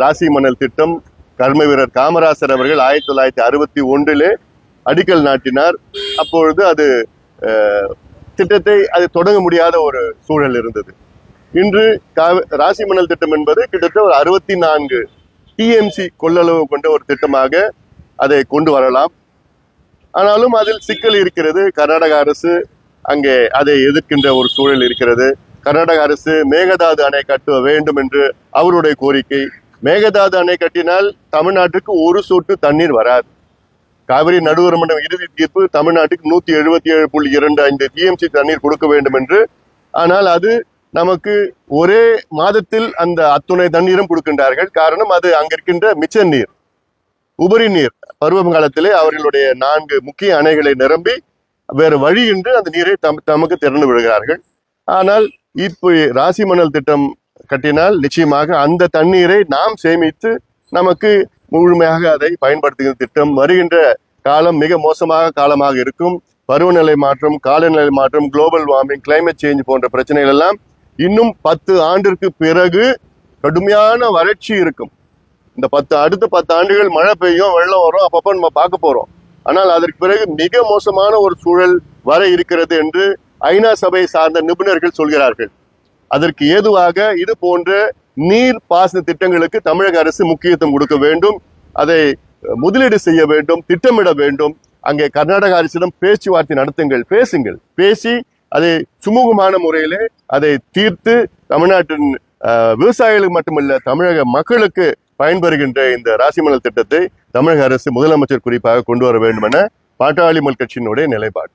ராசி மணல் திட்டம் கர்ம வீரர் காமராசர் அவர்கள் 1961 அடிக்கல் நாட்டினார். அப்பொழுது அது திட்டத்தை அது தொடங்க முடியாத ஒரு சூழல் இருந்தது. இன்று ராசி மணல் திட்டம் என்பது கிட்டத்தட்ட ஒரு 64 டிஎம்சி கொள்ளளவு கொண்ட ஒரு திட்டமாக அதை கொண்டு வரலாம். ஆனாலும் அதில் சிக்கல் இருக்கிறது. கர்நாடக அரசு அங்கே அதை எதிர்க்கின்ற ஒரு சூழல் இருக்கிறது. கர்நாடக அரசு மேகதாது அணை கட்ட வேண்டும் என்று அவருடைய கோரிக்கை. மேகதாது அணை கட்டினால் தமிழ்நாட்டுக்கு ஒரு சொட்டு தண்ணீர் வராது. காவிரி நடுவர் மன்றம் இறுதி தீர்ப்பு தமிழ்நாட்டுக்கு 177.25 டிஎம்சி தண்ணீர் கொடுக்க வேண்டும் என்று. ஆனால் அது நமக்கு ஒரே மாதத்தில் அந்த அத்துணை தண்ணீரும் கொடுக்கின்றார்கள். காரணம் அது அங்க இருக்கின்ற மிச்ச நீர், உபரி நீர். பருவ காலத்திலே அவர்களுடைய 4 முக்கிய அணைகளை நிரம்பி வேறு வழியின்றி அந்த நீரை தமக்கு திறந்து விடுகிறார்கள். ஆனால் இப்போ ராசி மணல் திட்டம் கட்டினால் நிச்சயமாக அந்த தண்ணீரை நாம் சேமித்து நமக்கு முழுமையாக அதை பயன்படுத்துகிற திட்டம். வருகின்ற காலம் மிக மோசமாக காலமாக இருக்கும். பருவநிலை மாற்றம், காலநிலை மாற்றம், குளோபல் வார்மிங், கிளைமேட் சேஞ்ச் போன்ற பிரச்சனைகள் எல்லாம் இன்னும் 10 ஆண்டிற்கு பிறகு கடுமையான வறட்சி இருக்கும். இந்த அடுத்த 10 ஆண்டுகள் மழை பெய்யும், வெள்ளம் வரும், அப்பப்போ நம்ம பார்க்க போறோம். ஆனால் அதற்கு பிறகு மிக மோசமான ஒரு சூழல் வர இருக்கிறது என்று ஐநா சபை சார்ந்த நிபுணர்கள் சொல்கிறார்கள். அதற்கு ஏதுவாக இது போன்ற நீர் பாசன திட்டங்களுக்கு தமிழக அரசு முக்கியத்துவம் கொடுக்க வேண்டும். அதை முதலீடு செய்ய வேண்டும், திட்டமிட வேண்டும். அங்கே கர்நாடக அரசிடம் பேச்சுவார்த்தை நடத்துங்கள், பேசி அதை சுமூகமான முறையிலே அதை தீர்த்து தமிழ்நாட்டின் விவசாயிகளுக்கு மட்டுமல்ல தமிழக மக்களுக்கு பயன்பெறுகின்ற இந்த ராசி மணல் திட்டத்தை தமிழக அரசு முதலமைச்சர் குறிப்பாக கொண்டு வர வேண்டும் என பாட்டாளி மக்கள் கட்சியினுடைய நிலைப்பாடு.